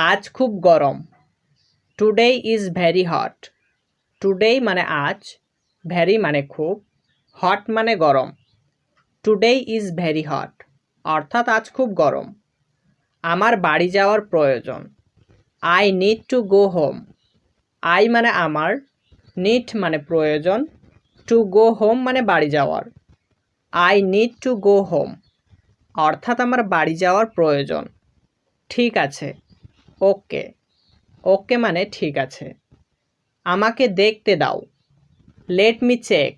আজ খুব গরম। Today is very hot. Today মানে আজ, ভেরি মানে খুব, হট মানে গরম। টুডে ইজ ভেরি হট অর্থাৎ আজ খুব গরম। আমার বাড়ি যাওয়ার প্রয়োজন। I need to go home. I মানে আমার, নিড মানে প্রয়োজন, টু গো হোম মানে বাড়ি যাওয়ার। I need to go home অর্থাৎ আমার বাড়ি যাওয়ার প্রয়োজন। ঠিক আছে, ওকে। ওকে মানে ঠিক আছে। আমাকে দেখতে দাও। Let me check.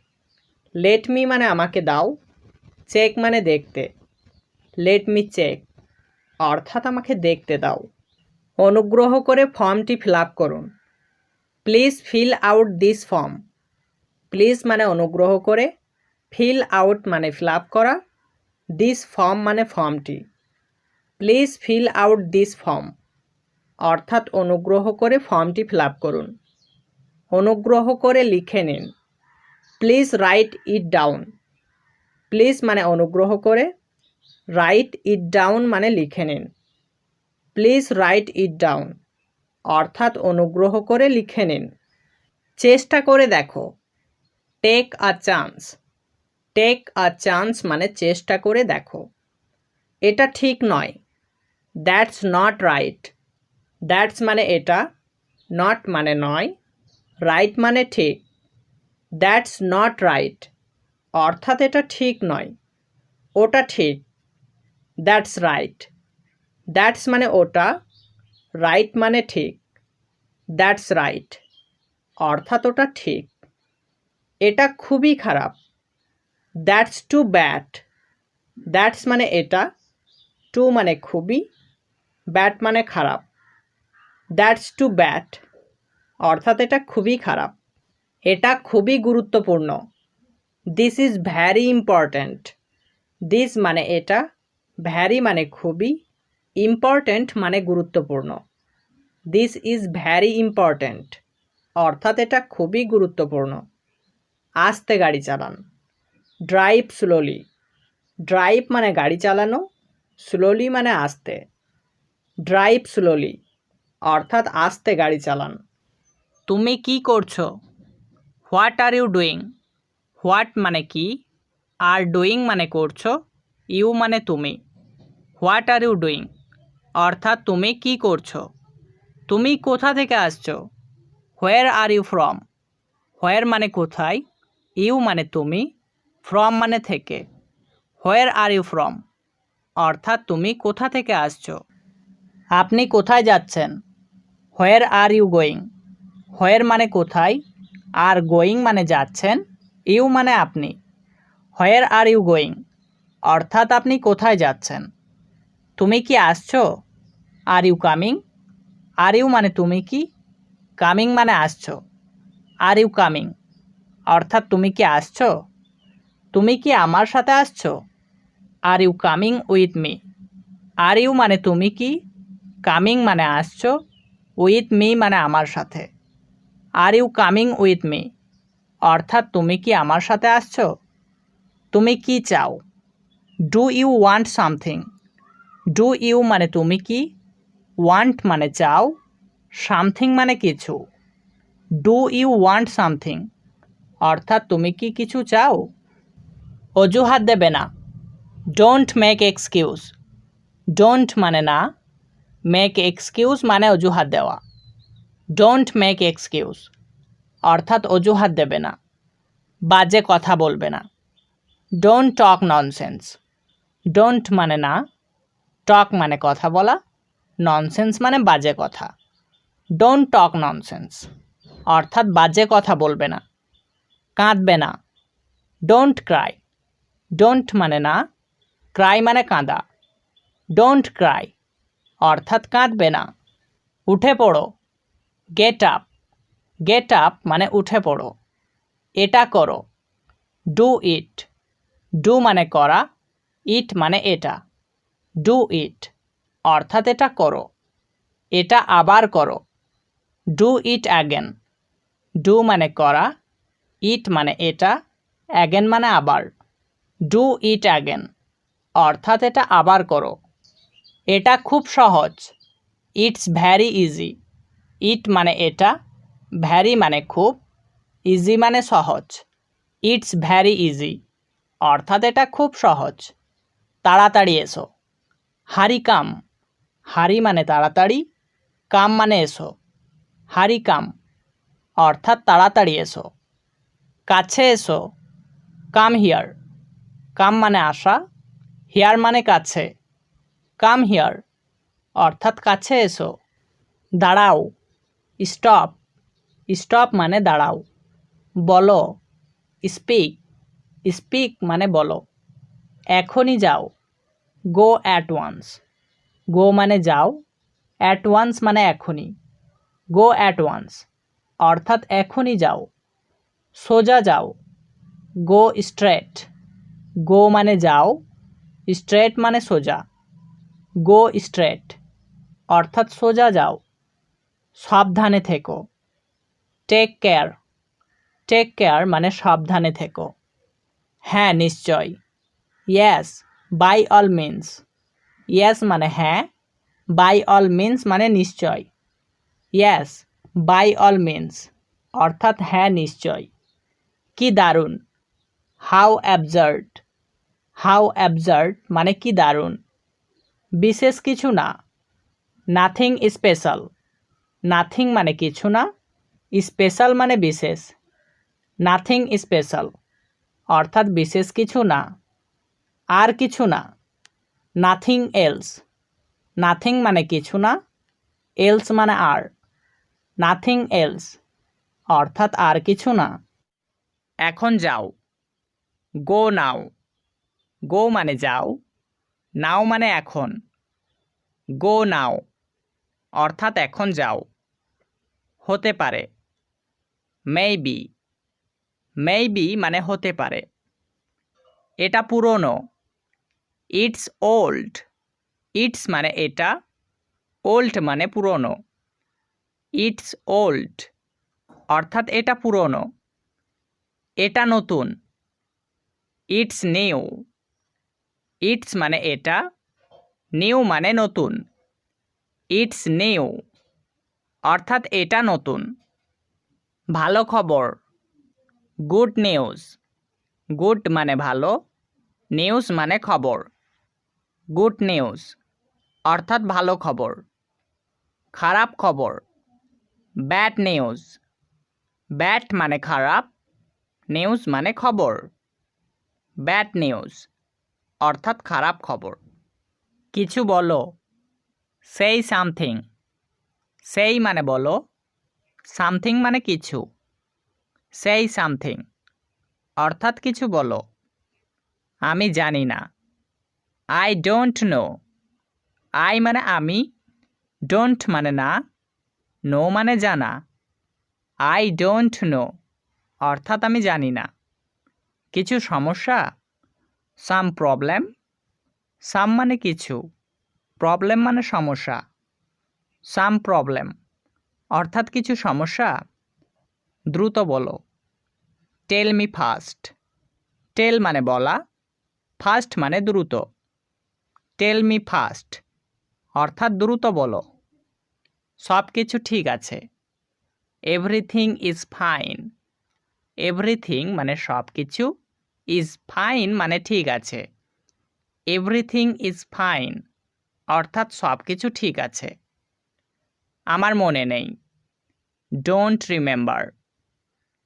Let me মানে আমাকে দাও, চেক মানে দেখতে। লেট মি চেক অর্থাৎ আমাকে দেখতে দাও। অনুগ্রহ করে ফর্মটি ফিল আপ করুন। Please fill out this form. Please মানে অনুগ্রহ করে, ফিল আউট মানে ফিল আপ করা, দিস ফর্ম মানে ফর্মটি। Please fill out this form অর্থাৎ অনুগ্রহ করে ফর্মটি ফিল আপ করুন। অনুগ্রহ করে লিখে নিন। Please write it down. Please মানে অনুগ্রহ করে, রাইট ইট ডাউন মানে লিখে নিন। প্লিজ রাইট ইট ডাউন অর্থাৎ অনুগ্রহ করে লিখে নিন। চেষ্টা করে দেখো। Take a chance. Take a chance মানে চেষ্টা করে দেখো। এটা ঠিক নয়। That's not right. দ্যাটস মানে এটা, নট মানে নয়, রাইট মানে ঠিক। দ্যাটস নট রাইট অর্থাৎ এটা ঠিক নয়, ওটা ঠিক। That's right. দ্যাটস মানে ওটা, রাইট মানে ঠিক। দ্যাটস রাইট অর্থাৎ ওটা ঠিক। এটা খুবই খারাপ। That's too bad. দ্যাটস মানে এটা, টু মানে খুবই, ব্যাড মানে খারাপ। দ্যাটস টু ব্যাড অর্থাৎ এটা খুবই খারাপ। এটা খুবই গুরুত্বপূর্ণ। This is very important. This মানে এটা, ভ্যারি মানে খুবই, ইম্পর্ট্যান্ট মানে গুরুত্বপূর্ণ। দিস ইজ ভ্যারি ইম্পর্ট্যান্ট অর্থাৎ এটা খুবই গুরুত্বপূর্ণ। আস্তে গাড়ি চালান। Drive slowly. ড্রাইভ মানে গাড়ি চালানো, স্লোলি মানে আস্তে। ড্রাইভ স্লোলি অর্থাৎ আস্তে গাড়ি চালান। তুমি কি করছো? What are you doing. What মানে কি, আর ডুইং মানে করছো, ইউ মানে তুমি। হোয়াট আর ইউ ডুইং অর্থাৎ তুমি কি করছো। তুমি কোথা থেকে আসছো? হোয়ার আর ইউ ফ্রম। হোয়ার মানে কোথায়, ইউ মানে তুমি, ফ্রম মানে থেকে। হোয়ার আর ইউ ফ্রম অর্থাৎ তুমি কোথা থেকে আসছো। আপনি কোথায় যাচ্ছেন? হোয়ার আর ইউ গোয়িং। হোয়ার মানে কোথায়, আর গোয়িং মানে যাচ্ছেন, ইউ মানে আপনি। হোয়ার আর ইউ গোয়িং অর্থাৎ আপনি কোথায় যাচ্ছেন। তুমি কি আসছো? Are you coming. Are you মানে তুমি কি, কামিং মানে আসছো। আর ইউ কামিং অর্থাৎ তুমি কি আসছো। তুমি কি আমার সাথে আসছো? Are you coming with me. Are you মানে তুমি কি, কামিং মানে আসছো, উইথ মি মানে আমার সাথে। Are you coming with me অর্থাৎ তুমি কি আমার সাথে আসছো। তুমি কি চাও? Do you want something. Do you মানে তুমি কি, ওয়ান্ট মানে চাও, সামথিং মানে কিছু। ডু ইউ ওয়ান্ট সামথিং অর্থাৎ তুমি কি কিছু চাও। অজুহাত দেবে না। Don't make excuse. ডোন্ট মানে না, মেক এক্সকিউজ মানে অজুহাত দেওয়া। ডোন্ট মেক এক্সকিউজ অর্থাৎ অজুহাত দেবে না, বাজে কথা বলবে না। Don't talk nonsense. ডোন্ট মানে না, টক মানে কথা বলা, ননসেন্স মানে বাজে কথা। ডোন্ট টক ননসেন্স অর্থাৎ বাজে কথা বলবে না। কাঁদবে না। Don't Cry. ডোন্ট মানে না, ক্রাই মানে কাঁদা। ডোন্ট ক্রাই অর্থাৎ কাঁদবে না। উঠে পড়ো। Get up. গেট আপ মানে উঠে পড়ো। এটা করো। Do it. ডু মানে করা, ইট মানে এটা। ডু ইট অর্থাৎ এটা করো। এটা আবার করো। Do it again. ডু মানে করা, ইট মানে এটা, অ্যাগেন মানে আবার। ডু ইট অ্যাগেন অর্থাৎ এটা আবার করো। এটা খুব সহজ। It's vary easy. ইট মানে এটা, ভ্যারি মানে খুব, ইজি মানে সহজ। ইটস ভ্যারি ইজি অর্থাৎ এটা খুব সহজ। তাড়াতাড়ি এসো। হারি কাম। হারি মানে তাড়াতাড়ি, কাম মানে এসো। হারি কাম অর্থাৎ তাড়াতাড়ি এসো। কাছে এসো। Come here. কাম মানে আসা, হিয়ার মানে কাছে। কাম হিয়ার অর্থাৎ কাছে এসো। দাঁড়াও। স্টপ। স্টপ মানে দাঁড়াও। বলো। স্পিক। স্পিক মানে বলো। এখনই যাও। Go at once. গো মানে যাও, অ্যাট ওয়ান্স মানে এখনই। গো অ্যাট ওয়ান্স অর্থাৎ এখনই যাও। সোজা যাও। Go straight. গো মানে যাও, স্ট্রেট মানে সোজা। গো স্ট্রেট অর্থাৎ সোজা যাও। সাবধানে থেকো। Take care. টেক কেয়ার মানে সাবধানে থেকো। হ্যাঁ নিশ্চয়। Yes by all means. Yes মানে হ্যাঁ, বাই অল মিন্স মানে নিশ্চয়। ইয়েস বাই অল মিন্স অর্থাৎ হ্যাঁ নিশ্চয়। কি দারুণ। How absurd. হাউ অ্যাবসার্ড মানে কি দারুণ। বিশেষ কিছু না। Nothing special. নাথিং মানে কিছু না, স্পেশাল মানে বিশেষ। নাথিং স্পেশাল অর্থাৎ বিশেষ কিছু না। আর কিছু না। Nothing else. নাথিং মানে কিছু না, এলস মানে আর। নাথিং এলস অর্থাৎ আর কিছু না। এখন যাও। গো নাও। গো মানে যাও, নাও মানে এখন। গো নাও অর্থাৎ এখন যাও। হতে পারে। মেবি। মেবি মানে হতে পারে। এটা পুরনো। It's old. ইটস মানে এটা, ওল্ড মানে পুরনো। ইটস ওল্ড অর্থাৎ এটা পুরনো। এটা নতুন। It's new. ইটস মানে এটা, নিউ মানে নতুন। ইটস নিউ অর্থাৎ এটা নতুন। ভালো খবর। Good news. গুড মানে ভালো, নিউজ মানে খবর। গুড নিউজ অর্থাৎ ভালো খবর। খারাপ খবর। Bad news. ব্যাড মানে খারাপ, নিউজ মানে খবর। ব্যাড নিউজ অর্থাৎ খারাপ খবর। কিছু বলো। সেই সামথিং। সেই মানে বলো, সামথিং মানে কিছু। সেই সামথিং অর্থাৎ কিছু বলো। আমি জানি না। I don't know. আই মানে আমি, ডোন্ট মানে না, নো মানে জানা। আই ডোন্ট নো অর্থাৎ আমি জানি না। কিছু সমস্যা। সাম প্রবলেম। সাম মানে কিছু, প্রবলেম মানে সমস্যা। সাম প্রবলেম অর্থাৎ কিছু সমস্যা। দ্রুত বলো। Tell me fast. টেল মানে বলা, ফাস্ট মানে দ্রুত। টেল মি ফাস্ট অর্থাৎ দ্রুত বলো। সব কিছু ঠিক আছে। Everything is fine. এভরিথিং মানে সব কিছু, ইজ ফাইন মানে ঠিক আছে। এভরিথিং ইজ ফাইন অর্থাৎ সব কিছু ঠিক আছে। আমার মনে নেই। Don't remember.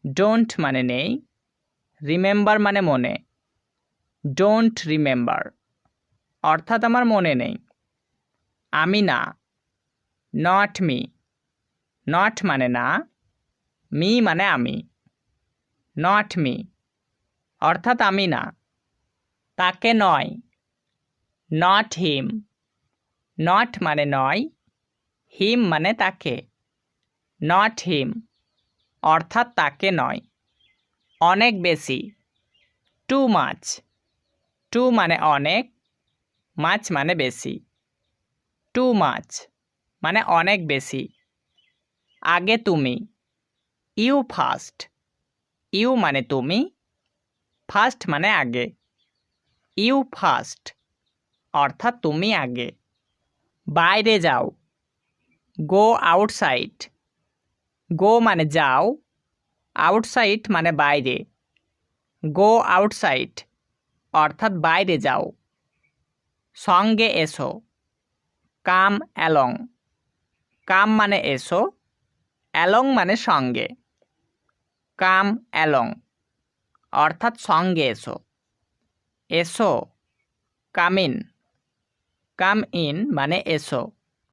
ডোন্ট মানে নেই, রিমেম্বার মানে মনে। ডোন্ট রিমেম্বার অর্থাৎ আমার মনে নেই। আমি না। Not me. নট মানে না, মি মানে আমি। নট মি অর্থাৎ আমি না। তাকে নয়। Not him. নট মানে নয়, হিম মানে তাকে। নট হিম অর্থাৎ তাকে নয়। অনেক বেশি। Too much. টু মানে অনেক, মাছ মানে বেশি। টু মাচ মানে অনেক বেশি। আগে তুমি। You first. ইউ মানে তুমি, ফার্স্ট মানে আগে। ইউ ফার্স্ট অর্থাৎ তুমি আগে। বাইরে যাও। Go outside. গো মানে যাও, আউটসাইড মানে বাইরে। গো আউটসাইড অর্থাৎ বাইরে যাও। সঙ্গে এসো। কাম অ্যালং। কাম মানে এসো, অ্যালং মানে সঙ্গে। কাম অ্যালং অর্থাৎ সঙ্গে এসো। এসো কাম ইন। কাম ইন মানে এসো।